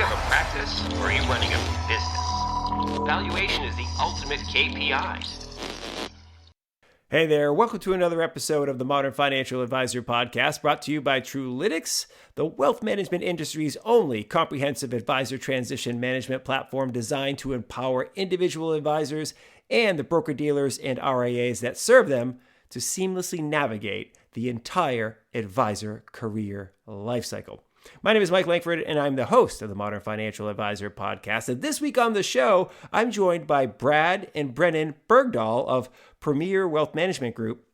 have a practice or are you running a business? Valuation is the ultimate KPI. Hey there, welcome to another episode of the Modern Financial Advisor Podcast, brought to you by Truelytics, the wealth management industry's only comprehensive advisor transition management platform designed to empower individual advisors and the broker-dealers and RIAs that serve them to seamlessly navigate the entire advisor career lifecycle. My name is Mike Langford, and I'm the host of the Modern Financial Advisor Podcast. And this week on the show, I'm joined by Brad and Brennen Bergdahl of Premier Wealth Management Group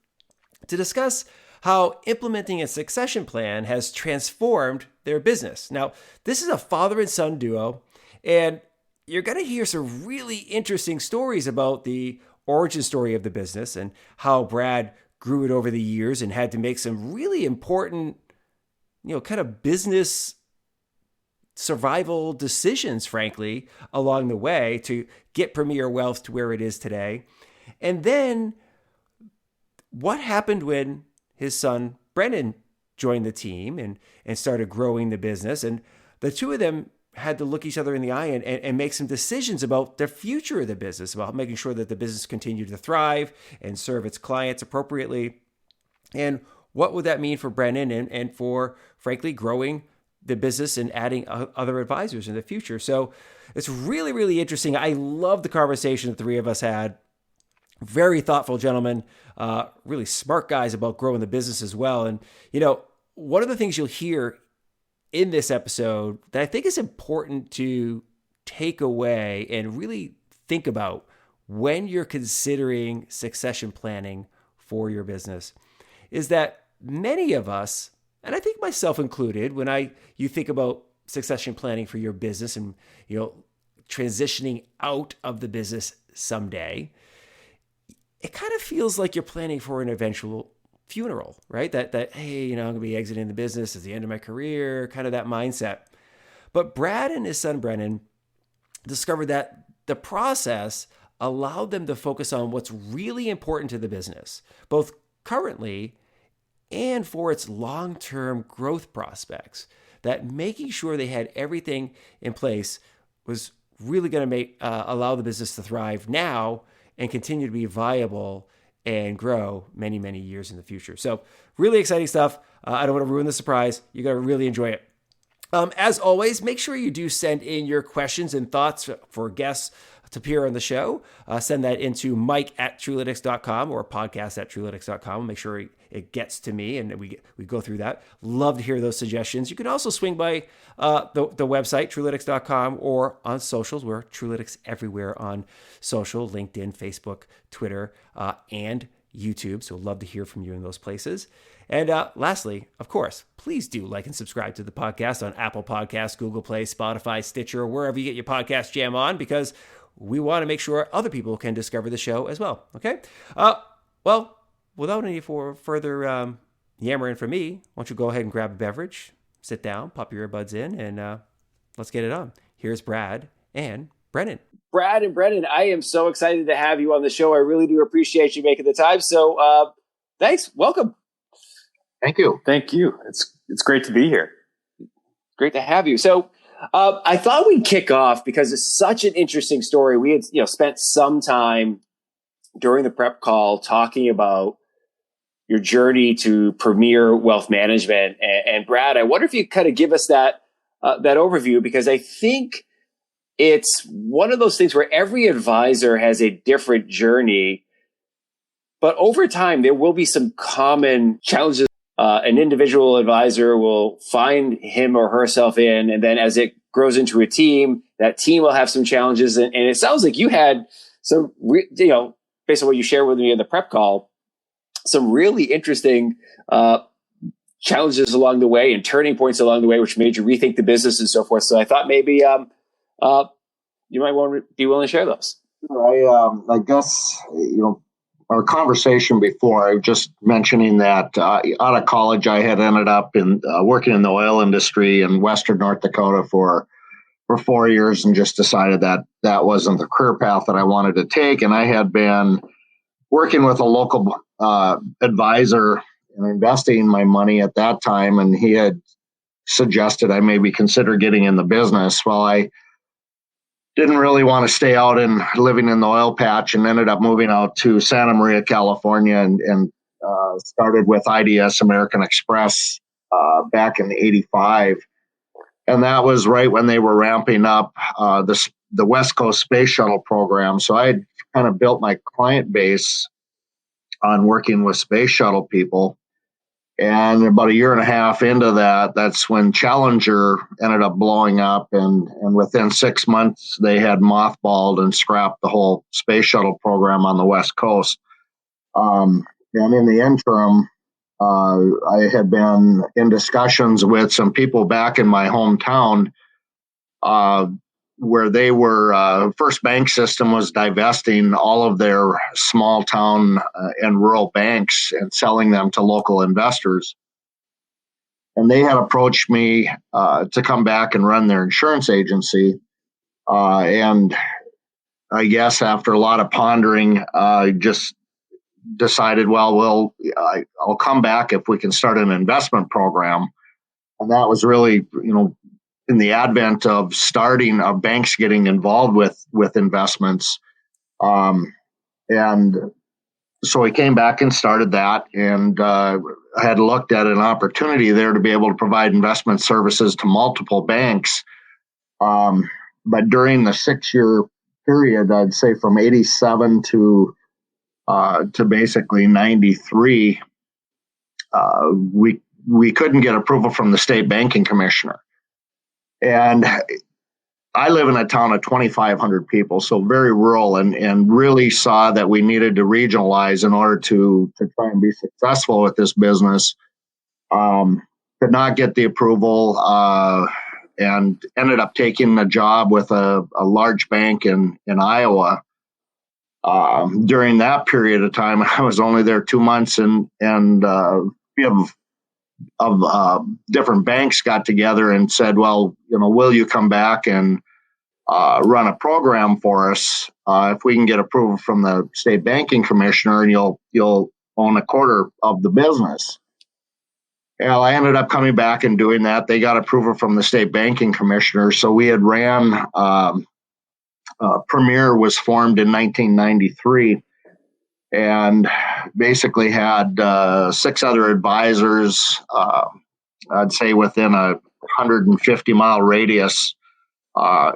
to discuss how implementing a succession plan has transformed their business. Now, this is a father and son duo, and you're going to hear some really interesting stories about the origin story of the business and how Brad grew it over the years and had to make some really important kind of business survival decisions, frankly, along the way to get Premier Wealth to where it is today. And then what happened when his son, Brennen, joined the team and started growing the business. And the two of them had to look each other in the eye and make some decisions about the future of the business, about making sure that the business continued to thrive and serve its clients appropriately. And what would that mean for Brennen and for, frankly, growing the business and adding other advisors in the future? So it's really, really interesting. I love the conversation the three of us had. Very thoughtful gentlemen, really smart guys about growing the business as well. And, one of the things you'll hear in this episode that I think is important to take away and really think about when you're considering succession planning for your business is that many of us, and I think myself included, when you think about succession planning for your business and transitioning out of the business someday, it kind of feels like you're planning for an eventual funeral, right? That hey, I'm going to be exiting the business at the end of my career, kind of that mindset. But Brad and his son Brennen discovered that the process allowed them to focus on what's really important to the business, both currently and for its long-term growth prospects, that making sure they had everything in place was really going to allow the business to thrive now and continue to be viable and grow many, many years in the future. So really exciting stuff. I don't want to ruin the surprise. You're going to really enjoy it. As always, make sure you do send in your questions and thoughts for guests to appear on the show. Send that into mike@truelytics.com or podcast@truelytics.com. Make sure it gets to me and we go through that. Love to hear those suggestions. You can also swing by the website, truelytics.com, or on socials. We're Truelytics everywhere on social, LinkedIn, Facebook, Twitter, and YouTube. So love to hear from you in those places. And lastly, of course, please do like and subscribe to the podcast on Apple Podcasts, Google Play, Spotify, Stitcher, wherever you get your podcast jam on, because we want to make sure other people can discover the show as well. Okay? Well, without any further yammering from me, why don't you go ahead and grab a beverage, sit down, pop your earbuds in, and let's get it on. Here's Brad and Brennen. Brad and Brennen, I am so excited to have you on the show. I really do appreciate you making the time. So thanks. Welcome. Thank you. Thank you. It's great to be here. Great to have you. So I thought we'd kick off because it's such an interesting story. We had spent some time during the prep call talking about your journey to Premier Wealth Management. And Brad, I wonder if you kind of give us that overview, because I think it's one of those things where every advisor has a different journey, but over time there will be some common challenges. An individual advisor will find him or herself in, and then as it grows into a team, that team will have some challenges. And it sounds like you had some, based on what you shared with me in the prep call, some really interesting challenges along the way and turning points along the way, which made you rethink the business and so forth. So I thought maybe you might want to be willing to share those. I guess, our conversation before, I was just mentioning that out of college, I had ended up in working in the oil industry in Western North Dakota for 4 years and just decided that that wasn't the career path that I wanted to take. And I had been working with a local advisor and investing my money at that time. And he had suggested I maybe consider getting in the business. Well, I didn't really want to stay out and living in the oil patch, and ended up moving out to Santa Maria, California, and started with IDS American Express back in '85. And that was right when they were ramping up the West Coast Space Shuttle program. So I had kind of built my client base on working with space shuttle people. And about a year and a half into that, that's when Challenger ended up blowing up. And within 6 months, they had mothballed and scrapped the whole space shuttle program on the West Coast. And in the interim, I had been in discussions with some people back in my hometown where they were, First Bank System was divesting all of their small town and rural banks and selling them to local investors. And they had approached me to come back and run their insurance agency. And I guess after a lot of pondering, I just decided, well, I'll come back if we can start an investment program. And that was really, in the advent of starting banks getting involved with investments. And so we came back and started that, and I had looked at an opportunity there to be able to provide investment services to multiple banks. But during the 6-year period, I'd say from 87 to basically 93, we couldn't get approval from the state banking commissioner. And I live in a town of 2,500 people, so very rural, and really saw that we needed to regionalize in order to try and be successful with this business. Could not get the approval, and ended up taking a job with a large bank in Iowa. During that period of time, I was only there 2 months, and of different banks got together and said, well, will you come back and run a program for us if we can get approval from the state banking commissioner, and you'll own a quarter of the business. Well, I ended up coming back and doing that. They got approval from the state banking commissioner. So we had ran, Premier was formed in 1993, and basically had 6 other advisors, I'd say within a 150-mile radius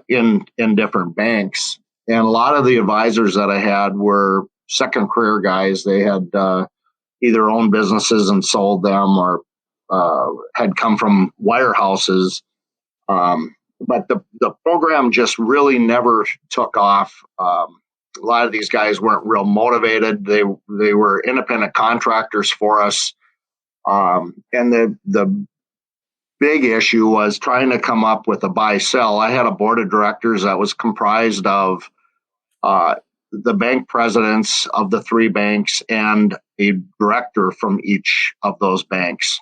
in different banks. And a lot of the advisors that I had were second career guys. They had either owned businesses and sold them, or had come from wirehouses. But the program just really never took off. A lot of these guys weren't real motivated. They were independent contractors for us. And the big issue was trying to come up with a buy-sell. I had a board of directors that was comprised of the bank presidents of the 3 banks and a director from each of those banks.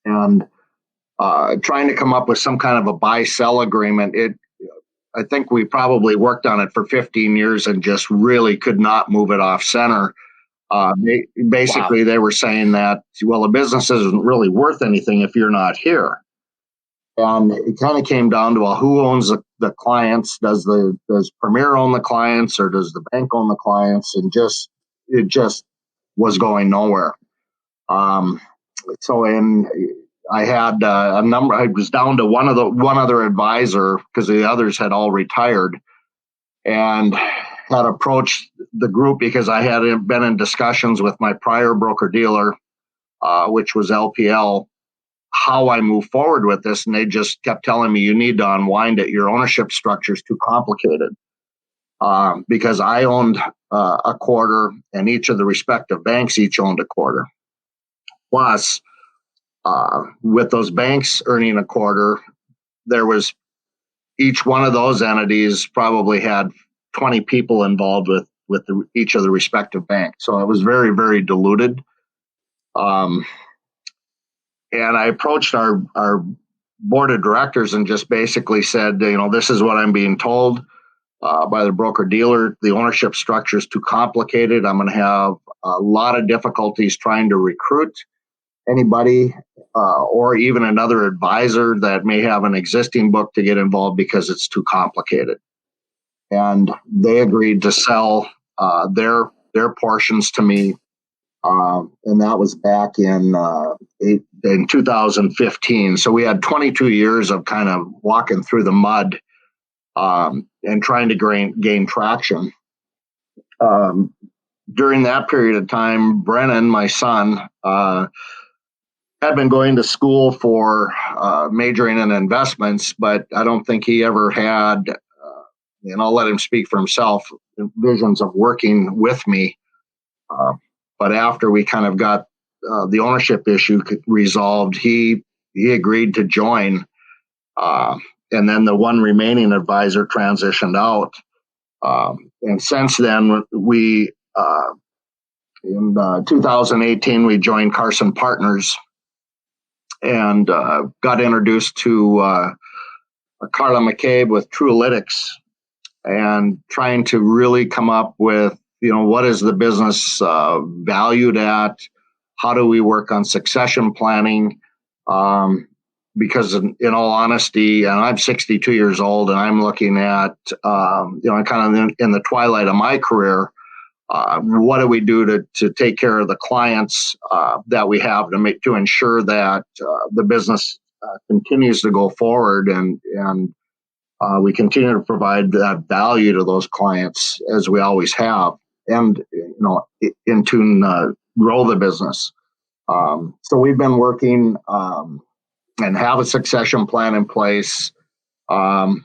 And trying to come up with some kind of a buy-sell agreement, I think we probably worked on it for 15 years and just really could not move it off center. Basically, They were saying that, well, the business isn't really worth anything if you're not here. And it kind of came down to, well, who owns the clients? Does Premier own the clients, or does the bank own the clients? And it just was going nowhere. I had a number. I was down to one other advisor because the others had all retired, and had approached the group because I had been in discussions with my prior broker dealer, which was LPL, how I move forward with this. And they just kept telling me, you need to unwind it. Your ownership structure is too complicated. Because I owned a quarter, and each of the respective banks each owned a quarter. Plus, with those banks earning a quarter, there was each one of those entities probably had 20 people involved with each of the respective banks. So it was very, very diluted. And I approached our board of directors and just basically said, this is what I'm being told by the broker dealer. The ownership structure is too complicated. I'm going to have a lot of difficulties trying to recruit anybody or even another advisor that may have an existing book to get involved because it's too complicated. And they agreed to sell their portions to me, and that was back in 2015. So we had 22 years of kind of walking through the mud and trying to gain traction. During that period of time, Brennen, my son, had been going to school for majoring in investments, but I don't think he ever had, and I'll let him speak for himself, visions of working with me. But after we kind of got the ownership issue resolved, he agreed to join. And then the one remaining advisor transitioned out. And since then, in 2018, we joined Carson Partners and got introduced to Carla McCabe with Truelytics, and trying to really come up with, what is the business valued at? How do we work on succession planning? Because in all honesty, and I'm 62 years old, and I'm looking at, I'm kind of in the twilight of my career. What do we do to take care of the clients that we have to ensure that the business continues to go forward and we continue to provide that value to those clients as we always have, and in tune grow the business. So we've been working and have a succession plan in place, and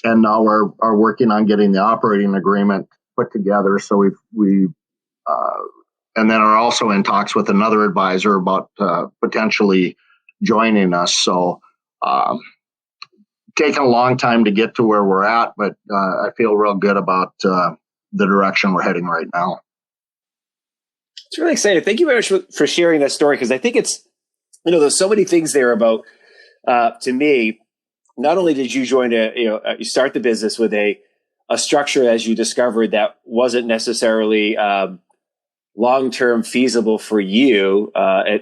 now are working on getting the operating agreement put together. So we and then are also in talks with another advisor about potentially joining us. So taken a long time to get to where we're at, but I feel real good about the direction we're heading right now. It's really exciting. Thank you very much for sharing that story, because I think it's, there's so many things there about, to me, not only did you join you start the business with a structure, as you discovered, that wasn't necessarily long-term feasible for you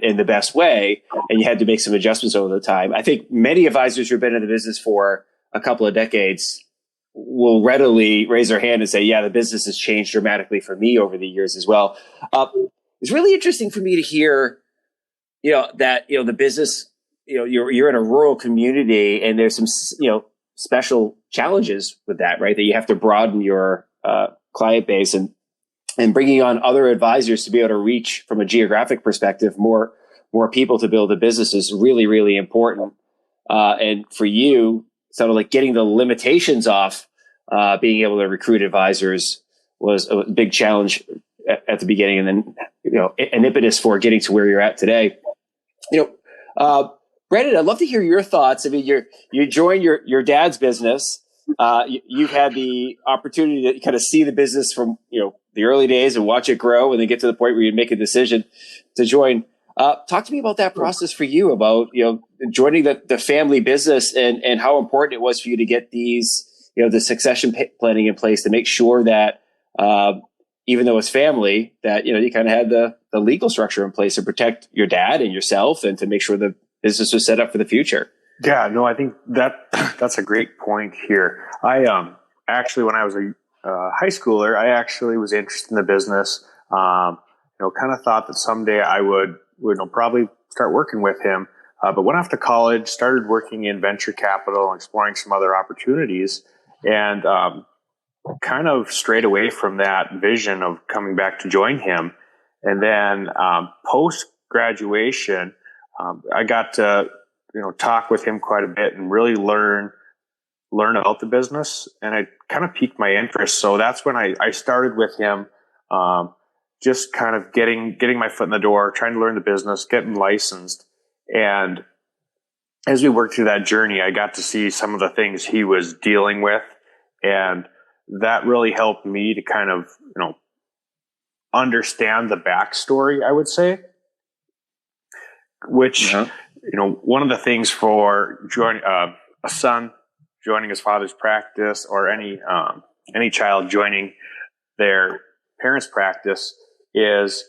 in the best way, and you had to make some adjustments over the time. I think many advisors who've been in the business for a couple of decades will readily raise their hand and say, yeah, the business has changed dramatically for me over the years as well. It's really interesting for me to hear, that, the business, you're in a rural community, and there's some, special challenges with that, right? That you have to broaden your client base and bringing on other advisors to be able to reach, from a geographic perspective, more people to build a business is really, really important. And for you, sort of like getting the limitations off, being able to recruit advisors was a big challenge at the beginning, and then, an impetus for getting to where you're at today. Brennen, I'd love to hear your thoughts. I mean, you joined your dad's business. You've had the opportunity to kind of see the business from, the early days and watch it grow, and then get to the point where you make a decision to join. Talk to me about that process for you, about, joining the family business, and how important it was for you to get these, the succession planning in place to make sure that, even though it's family, that, you kind of had the legal structure in place to protect your dad and yourself, and to make sure the business was set up for the future. Yeah, no, I think that's a great point here. I actually, when I was a high schooler, I actually was interested in the business. Kind of thought that someday I would probably start working with him. But went off to college, started working in venture capital and exploring some other opportunities, and kind of strayed away from that vision of coming back to join him. And then post graduation, I got to talk with him quite a bit and really learn about the business, and it kind of piqued my interest. So that's when I started with him, just kind of getting my foot in the door, trying to learn the business, getting licensed. And as we worked through that journey, I got to see some of the things he was dealing with, and that really helped me to kind of understand the backstory, I would say, which one of the things for joining a son joining his father's practice, or any child joining their parents' practice, is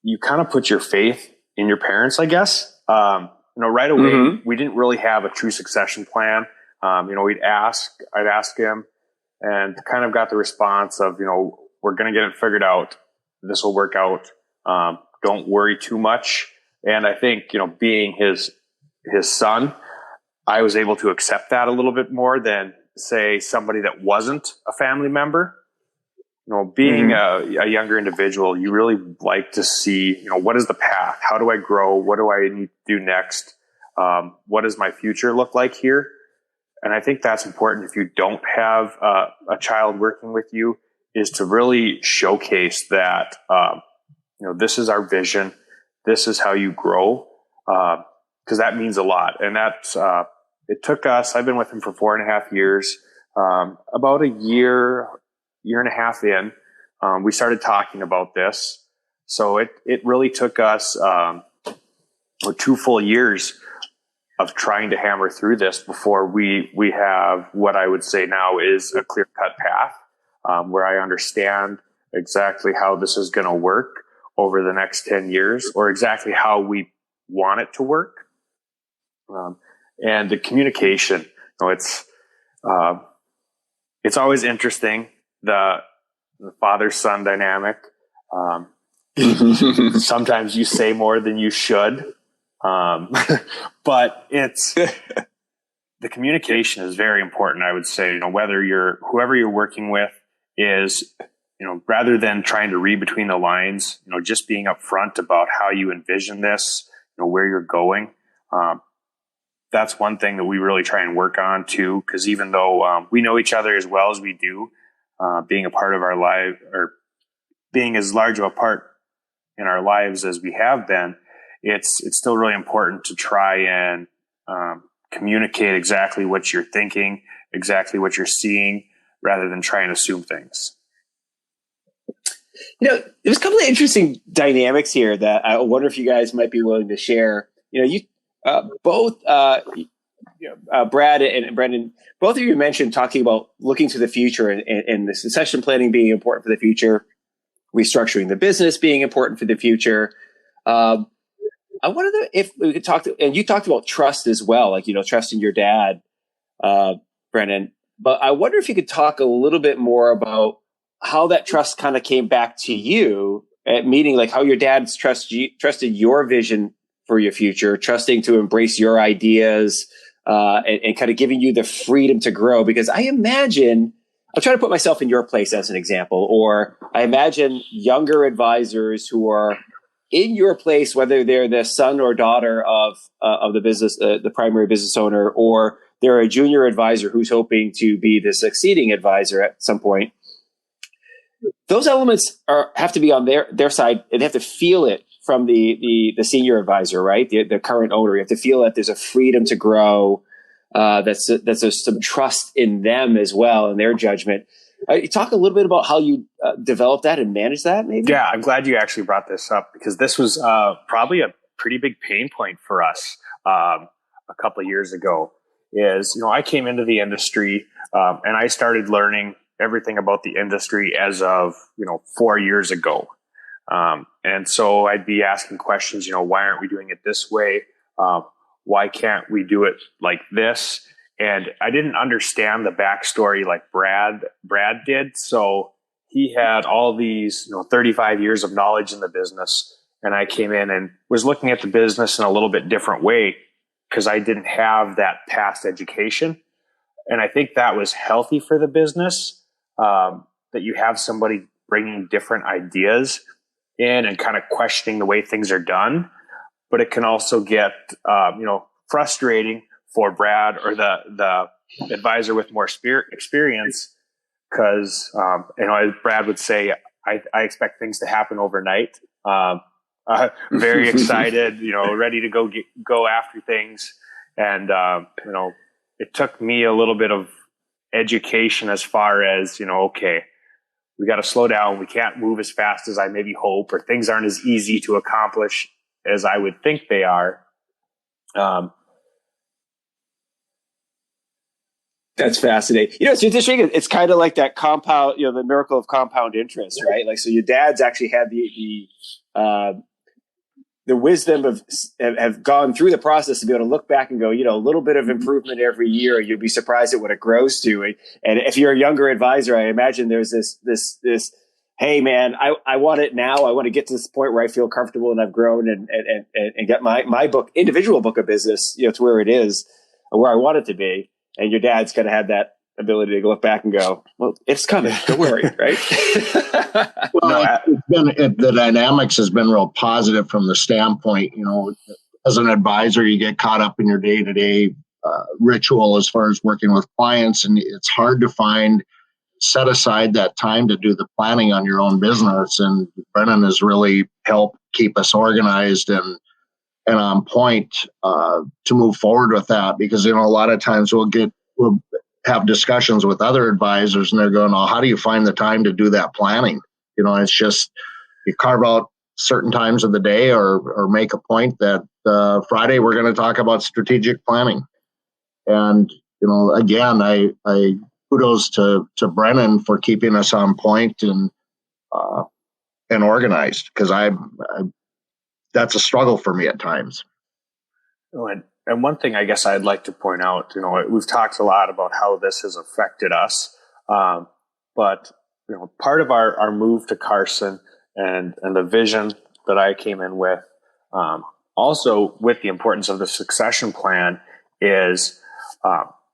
you kind of put your faith in your parents, I guess. Right away, we didn't really have a true succession plan. I'd ask him, and kind of got the response of, we're going to get it figured out. This will work out. Don't worry too much. And I think, being his son, I was able to accept that a little bit more than, say, somebody that wasn't a family member. Being a younger individual, you really like to see, what is the path? How do I grow? What do I need to do next? What does my future look like here? And I think that's important if you don't have a child working with you, is to really showcase that, this is our vision. This is how you grow. Because that means a lot. And that's, it took us, I've been with him for 4.5 years, about a year and a half in, we started talking about this. So it really took us 2 full years of trying to hammer through this before we have what I would say now is a clear-cut path, where I understand exactly how this is going to work over the next 10 years, or exactly how we want it to work. And the communication, it's always interesting, the father-son dynamic. Sometimes you say more than you should. But it's the communication is very important. I would say, whoever you're working with is, rather than trying to read between the lines, just being upfront about how you envision this, where you're going. That's one thing that we really try and work on too, because even though we know each other as well as we do, being a part of our life, or being as large of a part in our lives as we have been, it's still really important to try and communicate exactly what you're thinking, exactly what you're seeing, rather than try and assume things. There's a couple of interesting dynamics here that I wonder if you guys might be willing to share. You both, Brad and Brendan, both of you mentioned talking about looking to the future and the succession planning being important for the future, restructuring the business being important for the future. I wonder if we could and you talked about trust as well, like, trusting your dad, Brendan. But I wonder if you could talk a little bit more about how that trust kind of came back to you, meaning like how your dad's trusted your vision for your future, trusting to embrace your ideas, and kind of giving you the freedom to grow. Because I imagine, I'll try to put myself in your place as an example, or I imagine younger advisors who are in your place, whether they're the son or daughter of the business, the primary business owner, or they're a junior advisor who's hoping to be the succeeding advisor at some point. Those elements have to be on their side, and they have to feel it from the senior advisor, right? The current owner. You have to feel that there's a freedom to grow. That's some trust in them as well, and their judgment. Talk a little bit about how you develop that and manage that, maybe? Yeah, I'm glad you actually brought this up, because this was probably a pretty big pain point for us a couple of years ago. I came into the industry and I started learning everything about the industry as of 4 years ago, and so I'd be asking questions. Why aren't we doing it this way? Why can't we do it like this? And I didn't understand the backstory like Brad did. So he had all these 35 years of knowledge in the business, and I came in and was looking at the business in a little bit different way because I didn't have that past education. And I think that was healthy for the business, that you have somebody bringing different ideas in and kind of questioning the way things are done. But it can also get, frustrating for Brad or the advisor with more experience, because, as Brad would say, I expect things to happen overnight. Very excited, ready to go after things. And, it took me a little bit of education as far as, okay, we got to slow down. We can't move as fast as I maybe hope, or things aren't as easy to accomplish as I would think they are. That's fascinating. It's interesting. It's kind of like that compound, the miracle of compound interest, right? Like, so your dad's actually had the the wisdom of have gone through the process to be able to look back and go, a little bit of improvement every year, you'd be surprised at what it grows to. And if you're a younger advisor, I imagine there's this, hey man, I want it now. I want to get to this point where I feel comfortable and I've grown and get my individual book of business, to where it is, where I want it to be. And your dad's kind of had that ability to look back and go, well, it's coming. Don't worry, right? Well, the dynamics has been real positive from the standpoint, as an advisor, you get caught up in your day-to-day ritual as far as working with clients, and it's hard to set aside that time to do the planning on your own business. And Brennen has really helped keep us organized and on point to move forward with that, because a lot of times we'll have discussions with other advisors and they're going, oh, how do you find the time to do that planning? It's just you carve out certain times of the day or make a point that Friday we're going to talk about strategic planning. And again, I kudos to Brennen for keeping us on point and organized, because that's a struggle for me at times. And one thing I guess I'd like to point out, we've talked a lot about how this has affected us, but part of our move to Carson and the vision that I came in with, also with the importance of the succession plan, is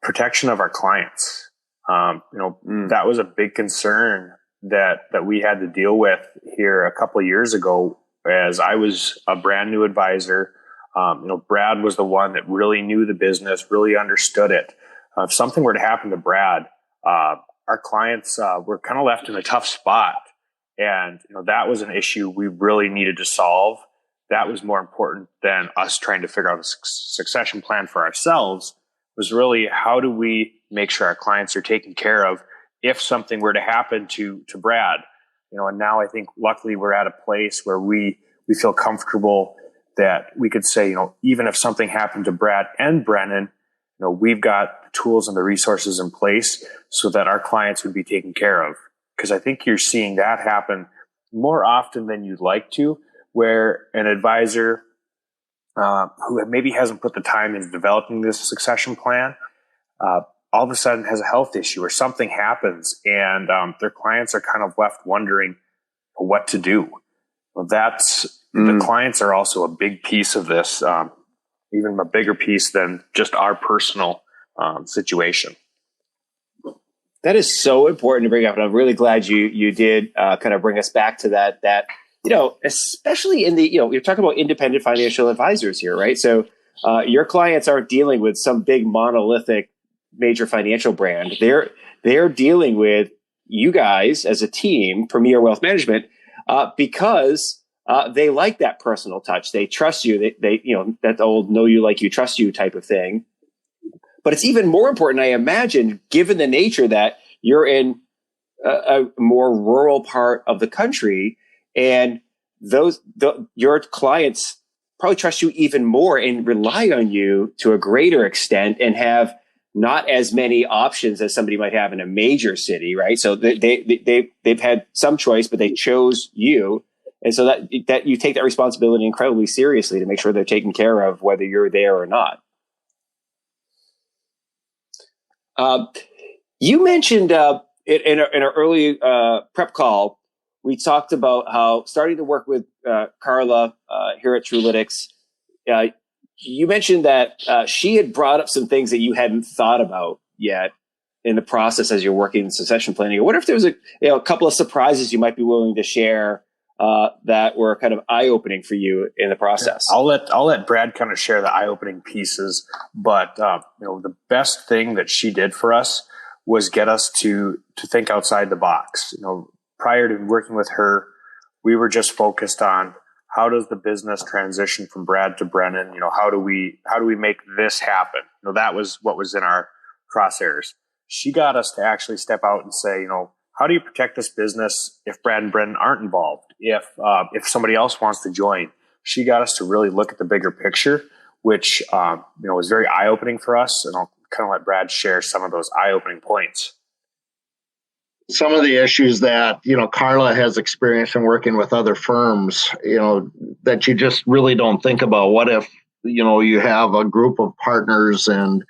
protection of our clients. That was a big concern that we had to deal with here a couple of years ago, as I was a brand new advisor. Brad was the one that really knew the business, really understood it. If something were to happen to Brad, our clients were kind of left in a tough spot. And, that was an issue we really needed to solve. That was more important than us trying to figure out a succession plan for ourselves. Was really, how do we make sure our clients are taken care of if something were to happen to Brad? And now I think luckily we're at a place where we feel comfortable that we could say, even if something happened to Brad and Brennen, we've got the tools and the resources in place so that our clients would be taken care of. Because I think you're seeing that happen more often than you'd like to, where an advisor who maybe hasn't put the time into developing this succession plan, all of a sudden has a health issue or something happens, and their clients are kind of left wondering what to do. Well, the clients are also a big piece of this, even a bigger piece than just our personal situation. That is so important to bring up, and I'm really glad you did kind of bring us back to that. Especially in the you're talking about independent financial advisors here, right? So your clients aren't dealing with some big monolithic major financial brand. They're dealing with you guys as a team, Premier Wealth Management, because they like that personal touch. They trust you. They that old know you like you, trust you type of thing. But it's even more important, I imagine, given the nature that you're in a more rural part of the country, and your clients probably trust you even more and rely on you to a greater extent, and have not as many options as somebody might have in a major city, right? So they've had some choice, but they chose you. And so that you take that responsibility incredibly seriously to make sure they're taken care of, whether you're there or not. You mentioned in our early prep call, we talked about how starting to work with Carla here at Trulytics. You mentioned that she had brought up some things that you hadn't thought about yet in the process as you're working in succession planning. I wonder if there was a couple of surprises you might be willing to share that were kind of eye-opening for you in the process. I'll let Brad kind of share the eye-opening pieces, but the best thing that she did for us was get us to think outside the box. Prior to working with her, we were just focused on how does the business transition from Brad to Brennen. How do we make this happen? That was what was in our crosshairs. She got us to actually step out and say, how do you protect this business if Brad and Brennen aren't involved? If somebody else wants to join? She got us to really look at the bigger picture, which was very eye-opening for us. And I'll kind of let Brad share some of those eye-opening points. some of the issues that, Carla has experienced in working with other firms, that you just really don't think about. What if, you have a group of partners and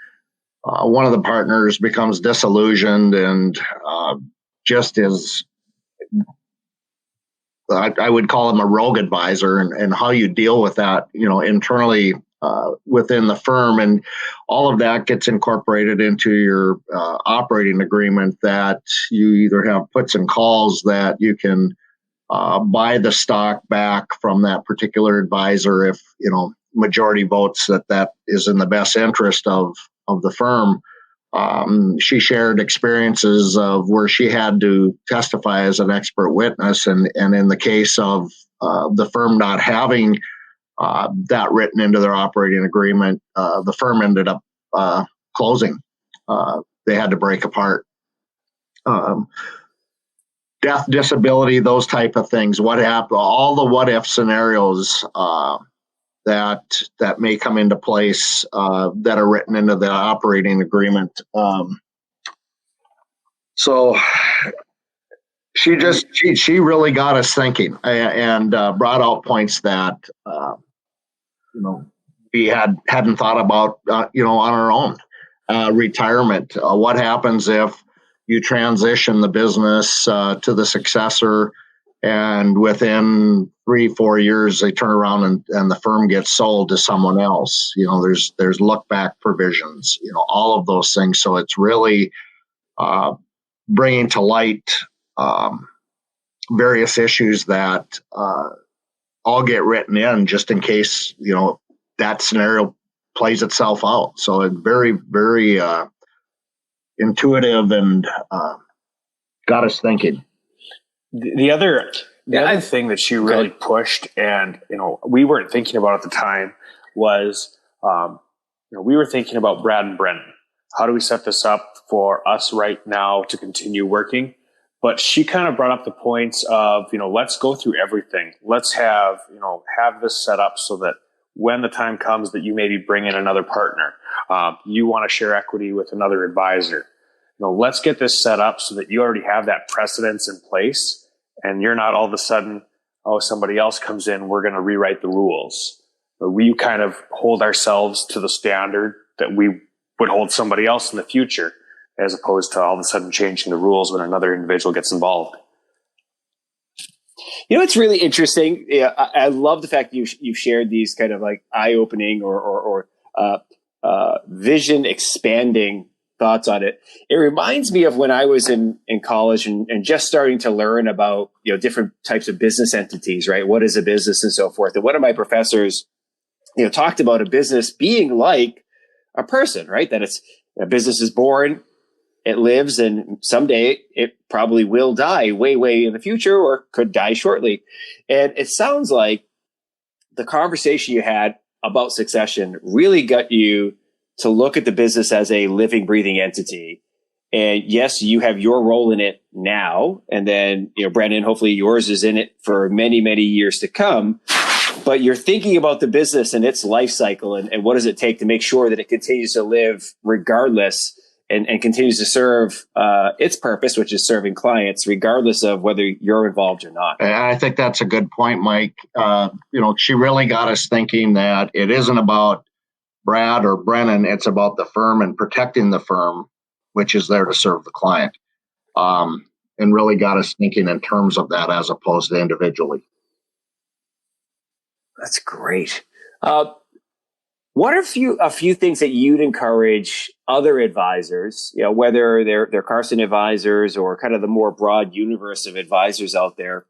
one of the partners becomes disillusioned and just is, I would call him a rogue advisor, and how you deal with that, internally within the firm. And all of that gets incorporated into your operating agreement, that you either have puts and calls that you can buy the stock back from that particular advisor if, majority votes that is in the best interest of the firm. She shared experiences of where she had to testify as an expert witness, and in the case of the firm not having that written into their operating agreement, the firm ended up closing. They had to break apart. Death, disability, those type of things. What happened? All the what if scenarios that may come into place that are written into the operating agreement. So she really got us thinking, and brought out points that we hadn't thought about on our own. Retirement. What happens if you transition the business to the successor, and within 3-4 years they turn around and the firm gets sold to someone else? There's look back provisions, all of those things. So it's really bringing to light various issues that all get written in, just in case that scenario plays itself out. So it's very, very intuitive, and got us thinking. The other thing that she really pushed, and we weren't thinking about at the time, was we were thinking about Brad and Brennen. How do we set this up for us right now to continue working? But she kind of brought up the points of, let's go through everything. Let's have this set up so that when the time comes that you maybe bring in another partner, you want to share equity with another advisor. Let's get this set up so that you already have that precedence in place, and you're not all of a sudden, somebody else comes in, we're going to rewrite the rules. But we kind of hold ourselves to the standard that we would hold somebody else in the future, as opposed to all of a sudden changing the rules when another individual gets involved. It's really interesting. Yeah, I love the fact that you've shared these kind of like eye-opening or vision expanding thoughts on it. It reminds me of when I was in college and just starting to learn about different types of business entities, right? What is a business and so forth. And one of my professors, talked about a business being like a person, right? That a business is born, it lives, and someday it probably will die way in the future, or could die shortly. And it sounds like the conversation you had about succession really got you to look at the business as a living, breathing entity. And yes, you have your role in it now. And then, Brandon, hopefully yours is in it for many, many years to come. But you're thinking about the business and its life cycle, and what does it take to make sure that it continues to live regardless, and continues to serve its purpose, which is serving clients, regardless of whether you're involved or not. I think that's a good point, Mike. She really got us thinking that it isn't about Brad or Brennen, it's about the firm and protecting the firm, which is there to serve the client, and really got us thinking in terms of that as opposed to individually. That's great. What are a few things that you'd encourage other advisors, whether they're Carson advisors or kind of the more broad universe of advisors out there?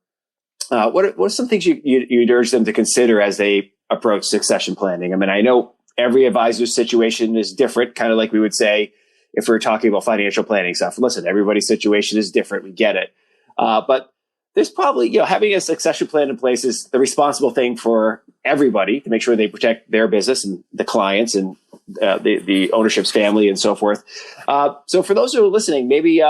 What are some things you'd urge them to consider as they approach succession planning? I mean, I know every advisor's situation is different, kind of like we would say if we were talking about financial planning stuff. Listen, everybody's situation is different. We get it. But there's probably, having a succession plan in place is the responsible thing for everybody to make sure they protect their business and the clients and the ownership's family and so forth. So for those who are listening, maybe,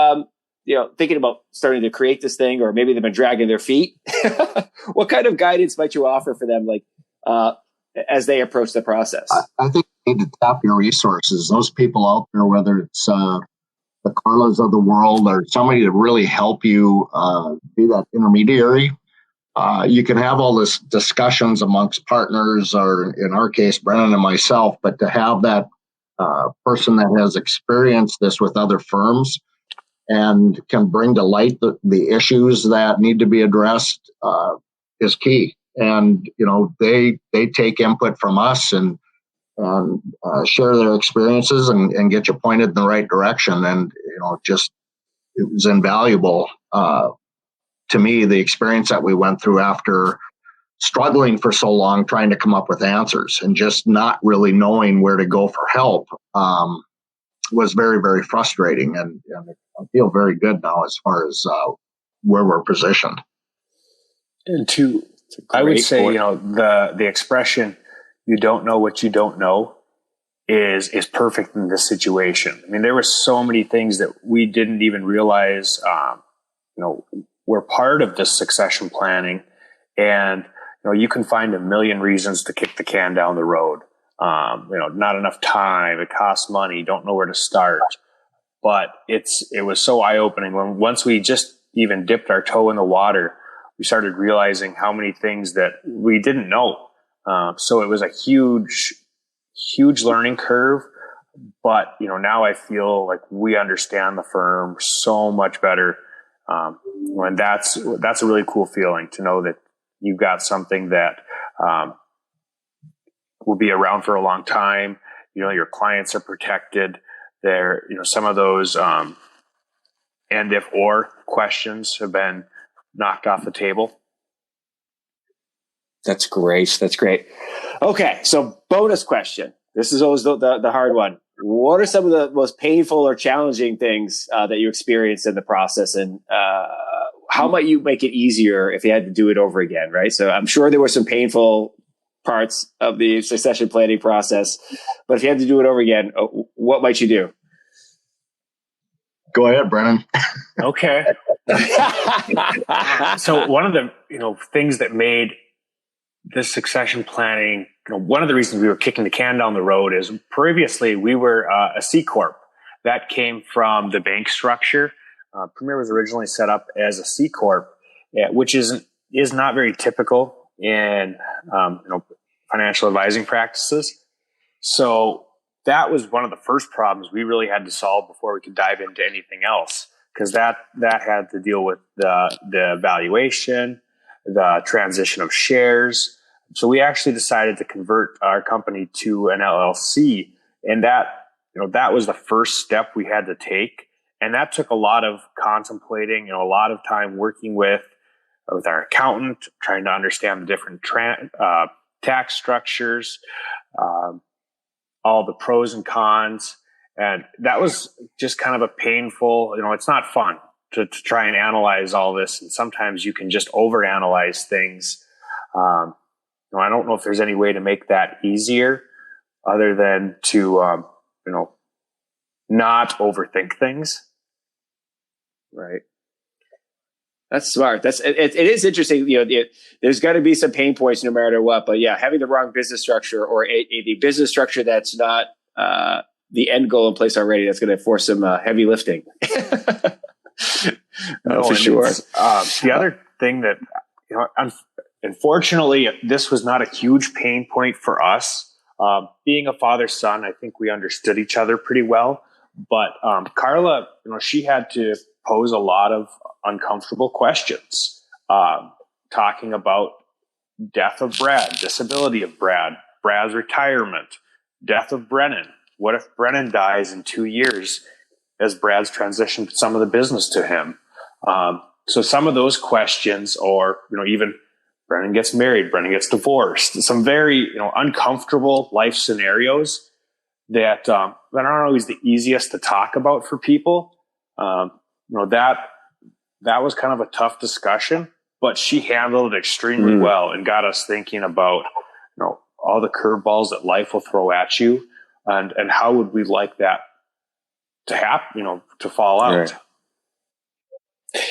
thinking about starting to create this thing, or maybe they've been dragging their feet, what kind of guidance might you offer for them, as they approach the process? I think you need to tap your resources. Those people out there, whether it's the the Carlas of the world, or somebody to really help you be that intermediary. You can have all this discussions amongst partners, or in our case, Brennen and myself, but to have that person that has experienced this with other firms and can bring to light the issues that need to be addressed is key. And, they take input from us and share their experiences and get you pointed in the right direction. And, it was invaluable to me, the experience that we went through after struggling for so long, trying to come up with answers and just not really knowing where to go for help was very, very frustrating. And I feel very good now as far as where we're positioned. And I would say, the expression, you don't know what you don't know, is perfect in this situation. I mean, there were so many things that we didn't even realize, were part of this succession planning. And, you can find a million reasons to kick the can down the road. Not enough time, it costs money, don't know where to start. But it was so eye-opening when once we just even dipped our toe in the water, we started realizing how many things that we didn't know. So it was a huge, huge learning curve. But, now I feel like we understand the firm so much better. And that's a really cool feeling to know that you've got something that will be around for a long time. Your clients are protected. There, some of those and if or questions have been knocked off the table. That's great. That's great. Okay, so bonus question. This is always the hard one. What are some of the most painful or challenging things that you experienced in the process, and how might you make it easier if you had to do it over again, right? So I'm sure there were some painful parts of the succession planning process, but if you had to do it over again, what might you do? Go ahead, Brennen. Okay. So one of the things that made this succession planning, one of the reasons we were kicking the can down the road is previously we were a C Corp. That came from the bank structure. Premier was originally set up as a C Corp, which is not very typical in financial advising practices. So that was one of the first problems we really had to solve before we could dive into anything else, because that had to deal with the valuation, the transition of shares. So we actually decided to convert our company to an LLC, and that was the first step we had to take. And that took a lot of contemplating and a lot of time working with our accountant, trying to understand the different tax structures, all the pros and cons. And that was just kind of a painful, it's not fun to try and analyze all this. And sometimes you can just overanalyze things. I don't know if there's any way to make that easier other than to, not overthink things. Right. That's smart. It is interesting. There's got to be some pain points no matter what. But yeah, having the wrong business structure or the business structure that's not the end goal in place already, that's going to force some heavy lifting. For sure. The other thing that unfortunately, this was not a huge pain point for us. Being a father-son, I think we understood each other pretty well. But Carla, she had to pose a lot of uncomfortable questions, talking about death of Brad, disability of Brad, Brad's retirement, death of Brennen. What if Brennen dies in 2 years as Brad's transitioned some of the business to him? So some of those questions, or even Brennen gets married, Brennen gets divorced, some very uncomfortable life scenarios that aren't always the easiest to talk about for people. That was kind of a tough discussion, but she handled it extremely well and got us thinking about all the curveballs that life will throw at you, and how would we like that to happen, to fall out. Right.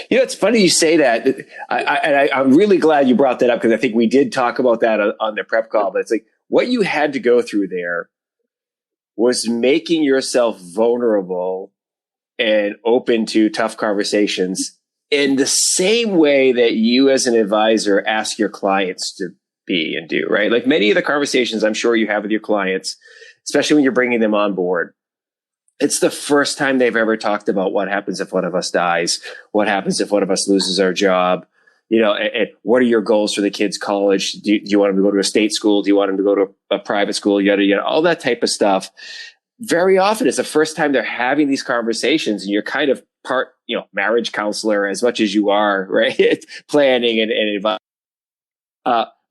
It's funny you say that. I'm really glad you brought that up, because I think we did talk about that on the prep call. But it's like what you had to go through there was making yourself vulnerable and open to tough conversations in the same way that you as an advisor ask your clients to be and do, right? Like many of the conversations I'm sure you have with your clients, especially when you're bringing them on board, it's the first time they've ever talked about what happens if one of us dies, what happens if one of us loses our job, and what are your goals for the kids' college? Do you want them to go to a state school? Do you want them to go to a private school? Yada, yada, all that type of stuff. Very often it's the first time they're having these conversations, and you're kind of part, marriage counselor as much as you are, right? Planning and advice.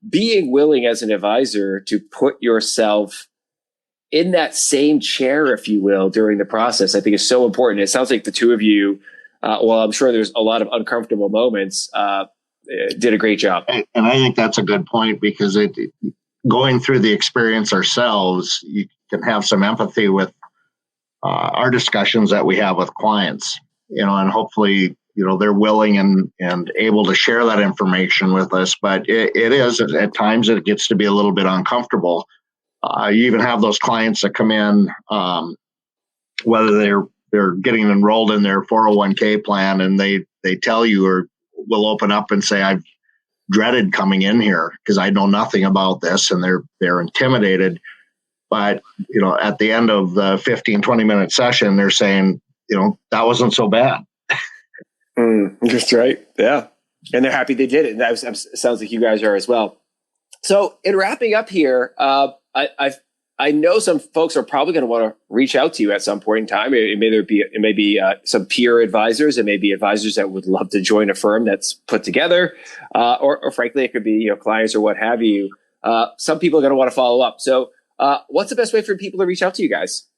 Being willing as an advisor to put yourself in that same chair, if you will, during the process, I think is so important. It sounds like the two of you, well, I'm sure there's a lot of uncomfortable moments, did a great job. And I think that's a good point, because going through the experience ourselves, you can have some empathy with our discussions that we have with clients, and hopefully, they're willing and able to share that information with us. But it is, at times, it gets to be a little bit uncomfortable. You even have those clients that come in, whether they're getting enrolled in their 401k plan, and they tell you, or will open up and say, I've dreaded coming in here because I know nothing about this, and they're intimidated. But, at the end of the 15, 20-minute session, they're saying, that wasn't so bad. That's right. Yeah. And they're happy they did it. And that sounds like you guys are as well. So in wrapping up here, I know some folks are probably going to want to reach out to you at some point in time. It may be some peer advisors. It may be advisors that would love to join a firm that's put together, or frankly, it could be clients or what have you. Some people are going to want to follow up. So, what's the best way for people to reach out to you guys?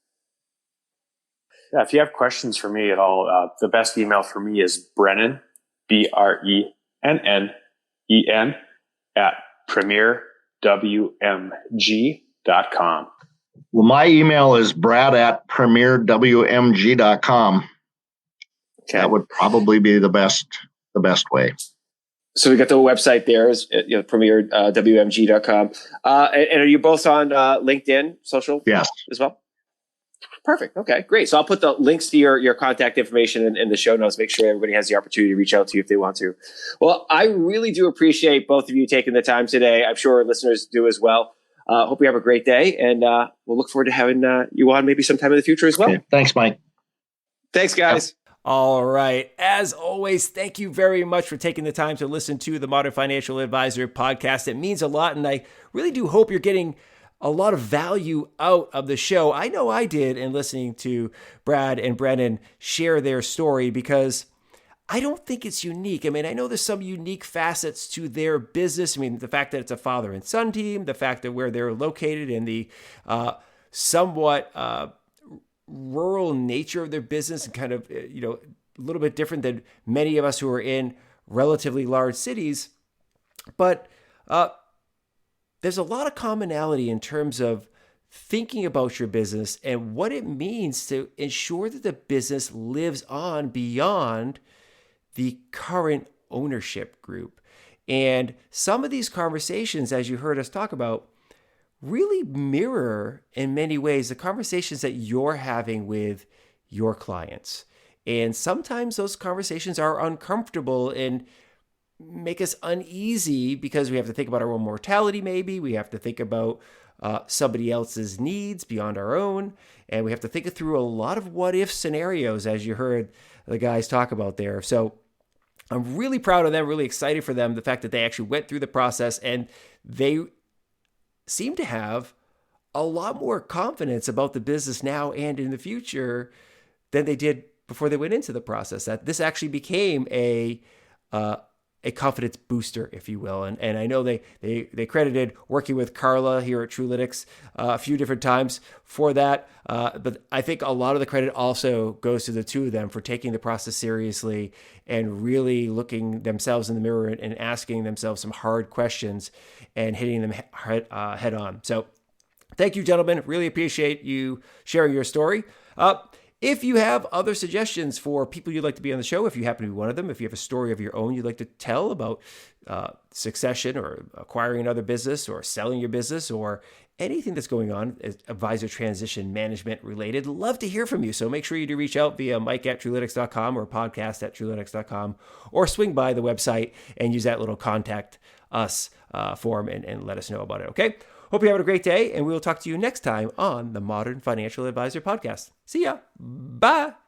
Yeah, if you have questions for me at all, the best email for me is Brennen, BRENNEN at premierwmg.com. Well, my email is brad@premierwmg.com. Okay. That would probably be the best way. So we got the website there, is premierwmg.com. And are you both on LinkedIn, social? Yes. As well? Perfect. Okay, great. So I'll put the links to your contact information in the show notes. Make sure everybody has the opportunity to reach out to you if they want to. Well, I really do appreciate both of you taking the time today. I'm sure our listeners do as well. Hope you have a great day, and we'll look forward to having you on maybe sometime in the future as well. Okay. Thanks, Mike. Thanks, guys. All right. As always, thank you very much for taking the time to listen to the Modern Financial Advisor podcast. It means a lot, and I really do hope you're getting a lot of value out of the show. I know I did in listening to Brad and Brennen share their story, because I don't think it's unique. I mean, I know there's some unique facets to their business. I mean, the fact that it's a father and son team, the fact that where they're located, in the somewhat rural nature of their business, and kind of, a little bit different than many of us who are in relatively large cities. But there's a lot of commonality in terms of thinking about your business and what it means to ensure that the business lives on beyond the current ownership group. And some of these conversations, as you heard us talk about, really mirror in many ways the conversations that you're having with your clients. And sometimes those conversations are uncomfortable and make us uneasy, because we have to think about our own mortality. Maybe we have to think about somebody else's needs beyond our own. And we have to think through a lot of what if scenarios, as you heard the guys talk about there. So I'm really proud of them, really excited for them. The fact that they actually went through the process, and they seem to have a lot more confidence about the business now and in the future than they did before they went into the process. That this actually became a confidence booster, if you will. And I know they credited working with Carla here at Trulytics a few different times for that. But I think a lot of the credit also goes to the two of them for taking the process seriously and really looking themselves in the mirror and asking themselves some hard questions and hitting them head on. So thank you, gentlemen. Really appreciate you sharing your story. If you have other suggestions for people you'd like to be on the show, if you happen to be one of them, if you have a story of your own you'd like to tell about succession or acquiring another business or selling your business or anything that's going on is advisor transition management related. Love to hear from you. So make sure you do reach out via mike@truelytics.com or podcast@truelytics.com, or swing by the website and use that little contact us form and let us know about it. Okay. Hope you're having a great day, and we will talk to you next time on the Modern Financial Advisor Podcast. See ya. Bye.